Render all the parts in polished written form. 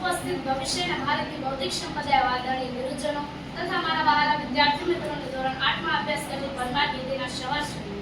ઉપસ્થિત ભવિષ્યના ભારતની બૌદ્ધિક સંપદા આદરણીય ગુરુજનો તથા મારા વહાલા વિદ્યાર્થી મિત્રોને ધોરણ 8 માં અભ્યાસ કરતી પરમાર વિદ્યાના સવાશ્રી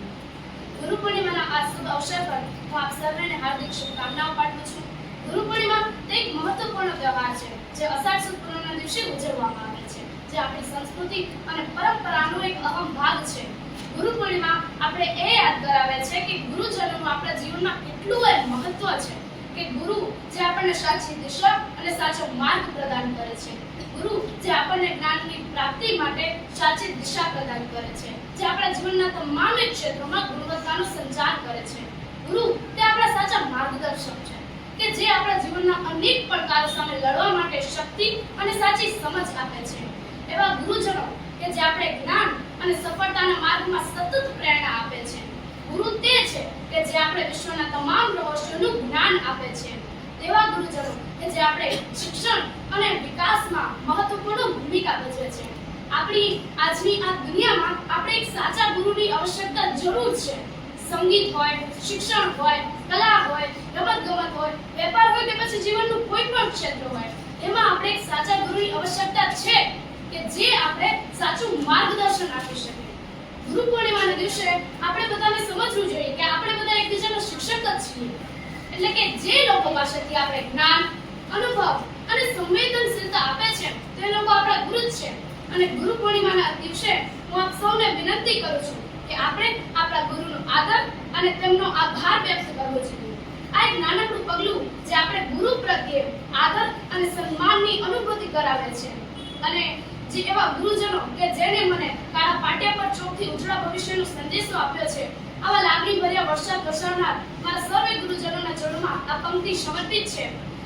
ગુરુ પૂર્ણિમાના આ શુભ અવસર પર હું આપ સર્વેને હાર્દિક શુભકામનાઓ પાઠવું છું. ગુરુ પૂર્ણિમા એક મહત્વપૂર્ણ તહેવાર છે જે અષાઢ સુદ પૂનમના દિવસે ઉજવવામાં આવે છે, જે આપણી સંસ્કૃતિ અને પરંપરાનો એક અહમ ભાગ છે. ગુરુ પૂર્ણિમા આપણે એ યાદ કરાવે છે કે ગુરુજનોનું આપણા જીવનમાં કેટલું મહત્વ છે, કે ગુરુ જે આપણને સાચી દિશા અને સાચો માર્ગ પ્રદાન કરે છે, ગુરુ જે આપણને જ્ઞાનની પ્રાપ્તિ માટે સાચી દિશા પ્રદાન કરે છે, જે આપણા જીવનના તમામ ક્ષેત્રોમાં ગુણવત્તાનો સંચાર કરે છે. ગુરુ તે આપણા સાચા માર્ગદર્શક છે, કે જે આપણા જીવનના અનેક પડકારો સામે લડવા માટે શક્તિ અને સાચી સમજ આપે છે. એવા ગુરુજનો કે જે આપણે જ્ઞાન અને સફળતાના માર્ગમાં સતત પ્રેરણા આપે છે. ગુરુ તે છે કે જે આપણે વિશ્વના તમામ રહસ્યોનું જ્ઞાન આપે છે. તેવા ગુરુજનો કે જે આપણે શિક્ષણ અને વિકાસમાં મહત્વપૂર્ણ ભૂમિકા ભજવે છે. આપણી આજની આ દુનિયામાં આપણે એક સાચા ગુરુની આવશ્યકતા જરૂર છે. સંગીત હોય, શિક્ષણ હોય, કલા હોય, રમતગમત હોય, વેપાર હોય કે પછી જીવનનું કોઈ પણ ક્ષેત્ર હોય, એમાં આપણે એક સાચા ગુરુની આવશ્યકતા છે કે જે આપણે સાચું માર્ગદર્શન આપી શકે. ગુરુ પૂર્ણિમાના દિવસે આપણે બધાને સમજવું જોઈએ કે આપણે બધા એકબીજાના શિક્ષક જ છીએ. એટલે કે જે લોકો પાસેથી આપણે જ્ઞાન, અનુભવ અને સંવેદનશીલતા આપે છે તે લોકો આપણા ગુરુ જ છે. અને ગુરુ પૂર્ણિમાના દિવસે હું આપ સૌને વિનંતી કરું છું કે આપણે આપણા ગુરુનો આદર અને તેમનો આભાર વ્યક્ત કરવો જોઈએ. આ એક નાનકડું પગલું જે આપણે ગુરુ પ્રત્યે આદર અને સન્માનની અનુભૂતિ કરાવે છે. અને જે એવા ગુરુજનો કે જેને મને કાળા પાટિયા પર ચોકથી ઉજળા ભવિષ્યનો સંદેશો આપ્યો છે, આવા લાગણીભર્યા વર્ષા પ્રસરનાર મારા સર્વે ગુરુજનોના ચરણોમાં આ પંક્તિ સમર્પિત છે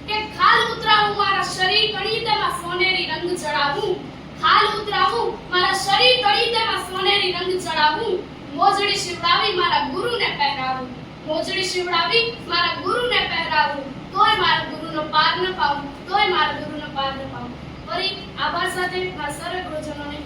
કે ખાલ ઉતરાવું મારા શરીર કણી તેમાં સોનેરી રંગ ચડાવું, ખાલ ઉતરાવું મારા શરીર કણી તેમાં સોનેરી રંગ ચડાવું, મોજડી શિવડાવી મારા ગુરુને પહેરાવું, મોજડી શિવડાવી મારા ગુરુને પહેરાવું, તોય મારા ગુરુનો પાર ન પાવું, તોય મારા ગુરુનો પાર ન પાવું. ફરી આભાર સાથે મારા સર્વે ગુરુજનોને